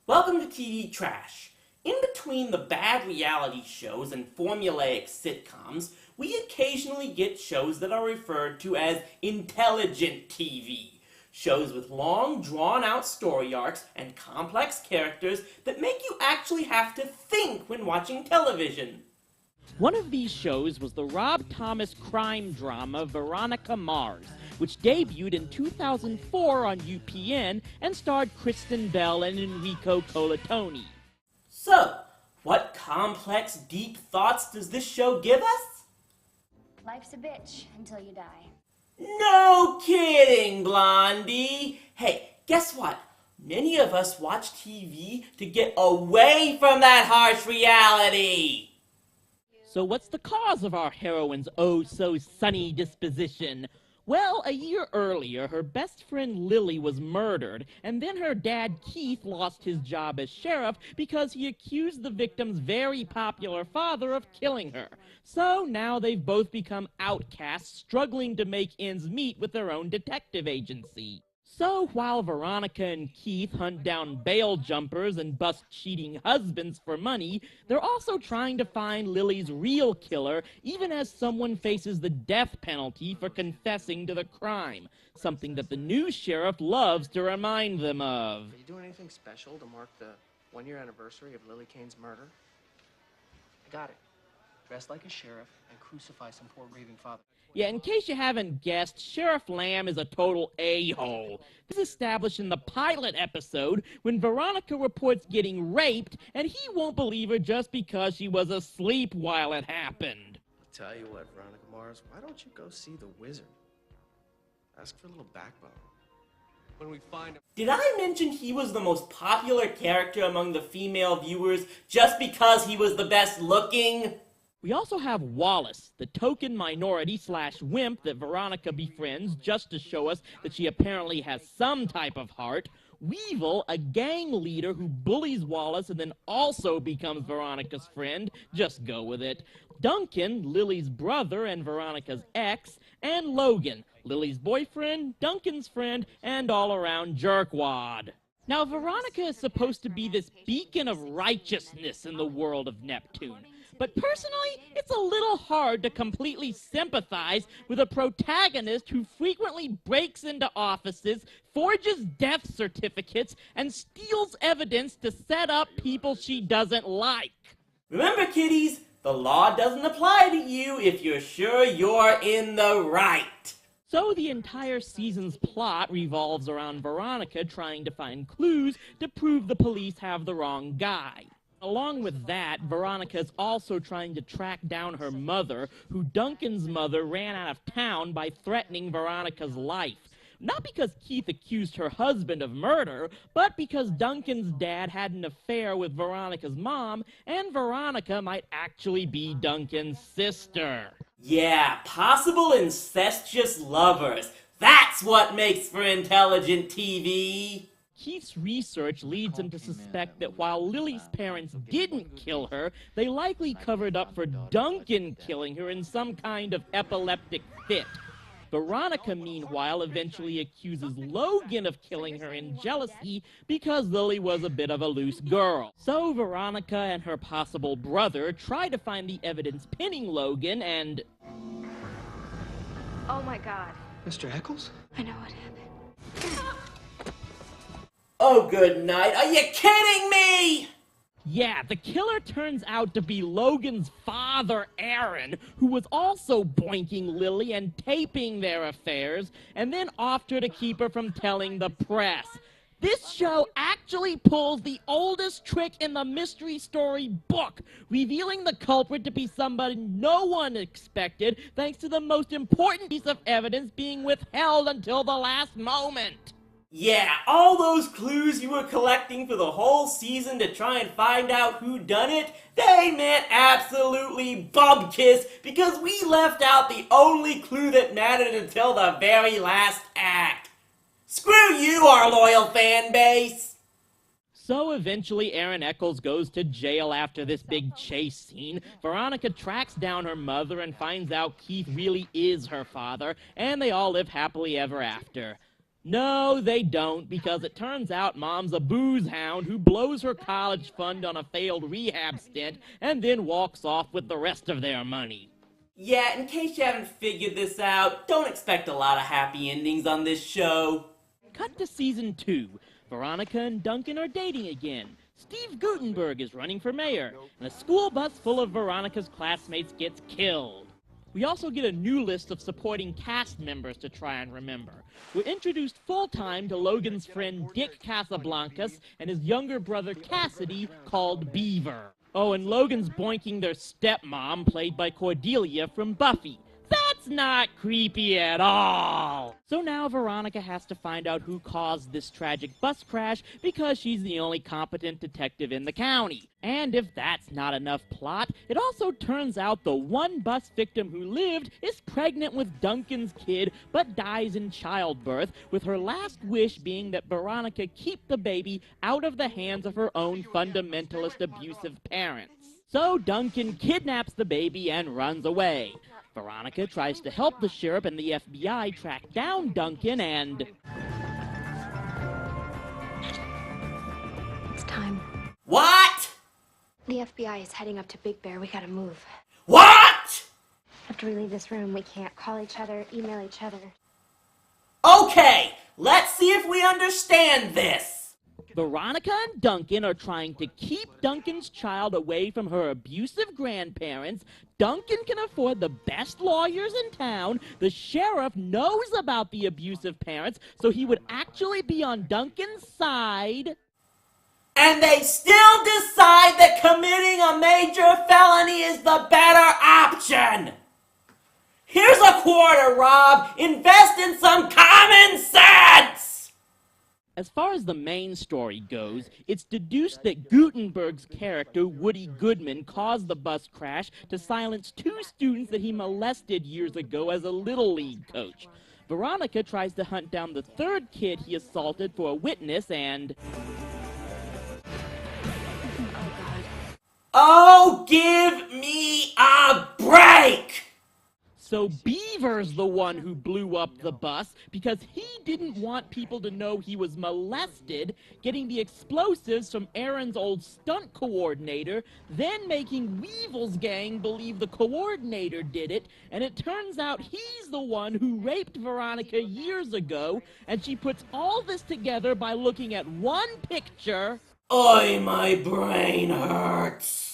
Welcome to TV Trash. In between the bad reality shows and formulaic sitcoms, we occasionally get shows that are referred to as intelligent TV. Shows with long, drawn-out story arcs and complex characters that make you actually have to think when watching television. One of these shows was the Rob Thomas crime drama Veronica Mars, which debuted in 2004 on UPN and starred Kristen Bell and Enrico Colantoni. So, what complex, deep thoughts does this show give us? Life's a bitch until you die. No kidding, Blondie! Hey, guess what? Many of us watch TV to get away from that harsh reality! So what's the cause of our heroine's oh-so-sunny disposition? Well, a year earlier, her best friend Lily was murdered, and then her dad Keith lost his job as sheriff because he accused the victim's very popular father of killing her. So now they've both become outcasts, struggling to make ends meet with their own detective agency. So while Veronica and Keith hunt down bail jumpers and bust cheating husbands for money, they're also trying to find Lily's real killer, even as someone faces the death penalty for confessing to the crime, something that the new sheriff loves to remind them of. Are you doing anything special to mark the one-year anniversary of Lily Kane's murder? I got it. Dress like a sheriff and crucify some poor grieving father. Yeah, in case you haven't guessed, Sheriff Lamb is a total a-hole. This is established in the pilot episode when Veronica reports getting raped, and he won't believe her just because she was asleep while it happened. I'll tell you what, Veronica Mars, why don't you go see the wizard? Ask for a little backbone. When we find him... Did I mention he was the most popular character among the female viewers just because he was the best looking? We also have Wallace, the token minority/wimp that Veronica befriends just to show us that she apparently has some type of heart. Weevil, a gang leader who bullies Wallace and then also becomes Veronica's friend. Just go with it. Duncan, Lily's brother and Veronica's ex. And Logan, Lily's boyfriend, Duncan's friend, and all-around jerkwad. Now, Veronica is supposed to be this beacon of righteousness in the world of Neptune. But personally, it's a little hard to completely sympathize with a protagonist who frequently breaks into offices, forges death certificates, and steals evidence to set up people she doesn't like. Remember, kiddies, the law doesn't apply to you if you're sure you're in the right. So the entire season's plot revolves around Veronica trying to find clues to prove the police have the wrong guy. Along with that, Veronica is also trying to track down her mother, who Duncan's mother ran out of town by threatening Veronica's life. Not because Keith accused her husband of murder, but because Duncan's dad had an affair with Veronica's mom, and Veronica might actually be Duncan's sister. Yeah, possible incestuous lovers. That's what makes for intelligent TV. Keith's research leads him to suspect that while Lily's parents didn't kill her, they likely covered up for Duncan killing her in some kind of epileptic fit. Veronica, meanwhile, eventually accuses Logan of killing her in jealousy because Lily was a bit of a loose girl. So Veronica and her possible brother try to find the evidence pinning Logan and... Oh my God. Mr. Eccles? I know what happened. Oh, good night. Are you kidding me? Yeah, the killer turns out to be Logan's father, Aaron, who was also boinking Lily and taping their affairs, and then offed her to keep her from telling the press. This show actually pulls the oldest trick in the mystery story book, revealing the culprit to be somebody no one expected, thanks to the most important piece of evidence being withheld until the last moment. Yeah, all those clues you were collecting for the whole season to try and find out who done it, they meant absolutely bubkiss because we left out the only clue that mattered until the very last act. Screw you, our loyal fan base! So eventually Aaron Eccles goes to jail after this big chase scene. Veronica tracks down her mother and finds out Keith really is her father, and they all live happily ever after. No, they don't, because it turns out Mom's a booze hound who blows her college fund on a failed rehab stint and then walks off with the rest of their money. Yeah, in case you haven't figured this out, don't expect a lot of happy endings on this show. Cut to season 2. Veronica and Duncan are dating again. Steve Guttenberg is running for mayor, and a school bus full of Veronica's classmates gets killed. We also get a new list of supporting cast members to try and remember. We're introduced full-time to Logan's friend Dick Casablancas and his younger brother Cassidy, called Beaver. Oh, and Logan's boinking their stepmom, played by Cordelia from Buffy. That's not creepy at all! So now Veronica has to find out who caused this tragic bus crash because she's the only competent detective in the county. And if that's not enough plot, it also turns out the one bus victim who lived is pregnant with Duncan's kid but dies in childbirth, with her last wish being that Veronica keep the baby out of the hands of her own fundamentalist abusive parents. So Duncan kidnaps the baby and runs away. Veronica tries to help the sheriff and the FBI track down Duncan and... It's time. What? The FBI is heading up to Big Bear. We gotta move. What? After we leave this room, we can't call each other, email each other. Okay, let's see if we understand this. Veronica and Duncan are trying to keep Duncan's child away from her abusive grandparents. Duncan can afford the best lawyers in town. The sheriff knows about the abusive parents, so he would actually be on Duncan's side. And they still decide that committing a major felony is the better option. Here's a quarter, Rob. Invest in some common sense. As far as the main story goes, it's deduced that Guttenberg's character, Woody Goodman, caused the bus crash to silence 2 students that he molested years ago as a Little League coach. Veronica tries to hunt down the 3rd kid he assaulted for a witness and... Oh, give me a break! So Beaver's the one who blew up the bus because he didn't want people to know he was molested, getting the explosives from Aaron's old stunt coordinator, then making Weevil's gang believe the coordinator did it, and it turns out he's the one who raped Veronica years ago, and she puts all this together by looking at one picture. Oy, my brain hurts.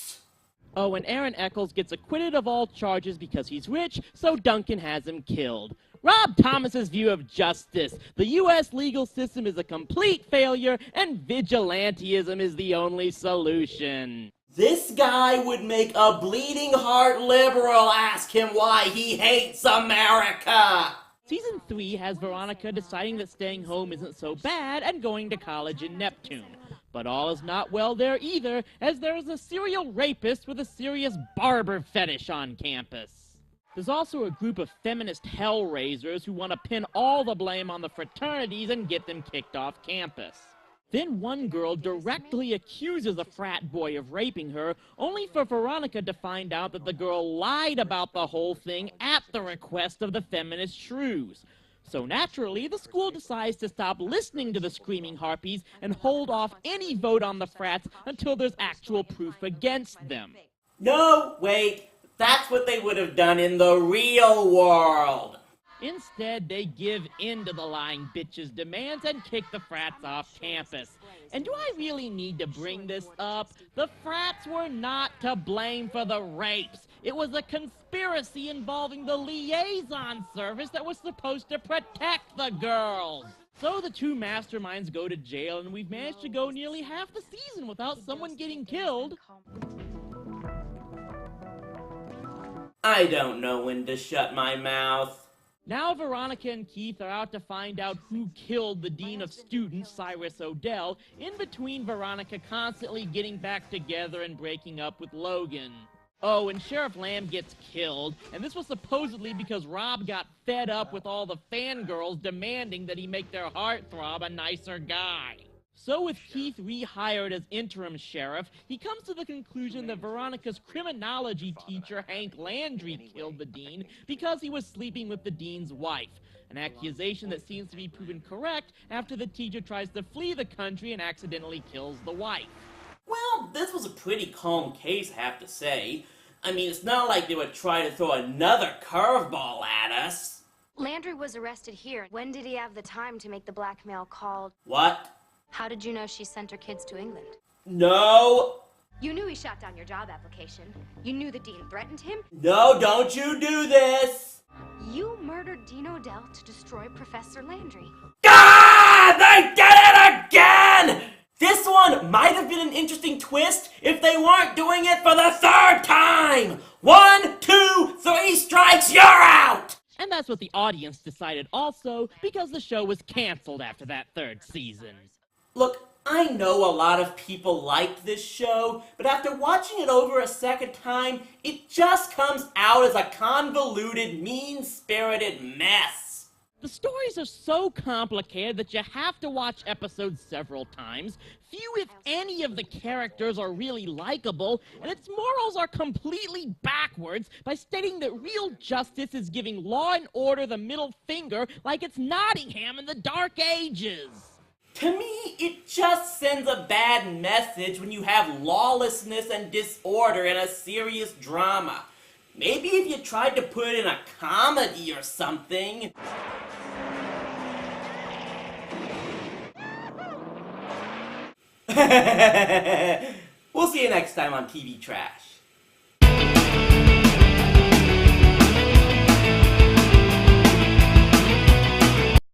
Oh, and Aaron Eccles gets acquitted of all charges because he's rich, so Duncan has him killed. Rob Thomas's view of justice. The U.S. legal system is a complete failure, and vigilantism is the only solution. This guy would make a bleeding heart liberal ask him why he hates America. Season 3 has Veronica deciding that staying home isn't so bad and going to college in Neptune. But all is not well there either, as there is a serial rapist with a serious barber fetish on campus. There's also a group of feminist hellraisers who want to pin all the blame on the fraternities and get them kicked off campus. Then one girl directly accuses a frat boy of raping her, only for Veronica to find out that the girl lied about the whole thing at the request of the feminist shrews. So naturally, the school decides to stop listening to the screaming harpies and hold off any vote on the frats until there's actual proof against them. No, wait, that's what they would have done in the real world. Instead, they give in to the lying bitches' demands and kick the frats off campus. And do I really need to bring this up? The frats were not to blame for the rapes. It was a conspiracy involving the liaison service that was supposed to protect the girls. So the 2 masterminds go to jail, and we've managed to go nearly half the season without someone getting killed. I don't know when to shut my mouth. Now Veronica and Keith are out to find out who killed the Dean of Students, Cyrus Odell, in between Veronica constantly getting back together and breaking up with Logan. Oh, and Sheriff Lamb gets killed, and this was supposedly because Rob got fed up with all the fangirls demanding that he make their heartthrob a nicer guy. So with Keith rehired as interim sheriff, he comes to the conclusion that Veronica's criminology teacher, Hank Landry, killed the dean because he was sleeping with the dean's wife. An accusation that seems to be proven correct after the teacher tries to flee the country and accidentally kills the wife. Well, this was a pretty calm case, I have to say. I mean, it's not like they would try to throw another curveball at us. Landry was arrested here. When did he have the time to make the blackmail call? What? How did you know she sent her kids to England? No! You knew he shot down your job application. You knew the dean threatened him. No, don't you do this! You murdered Dean Odell to destroy Professor Landry. God! They did it again! This one might have been an interesting twist if they weren't doing it for the third time! 1, 2, 3 strikes, you're out! And that's what the audience decided also, because the show was canceled after that third season. Look, I know a lot of people liked this show, but after watching it over a second time, it just comes out as a convoluted, mean-spirited mess. The stories are so complicated that you have to watch episodes several times. Few, if any, of the characters are really likable, and its morals are completely backwards by stating that real justice is giving law and order the middle finger like it's Nottingham in the Dark Ages. To me, it just sends a bad message when you have lawlessness and disorder in a serious drama. Maybe if you tried to put it in a comedy or something. We'll see you next time on TV Trash.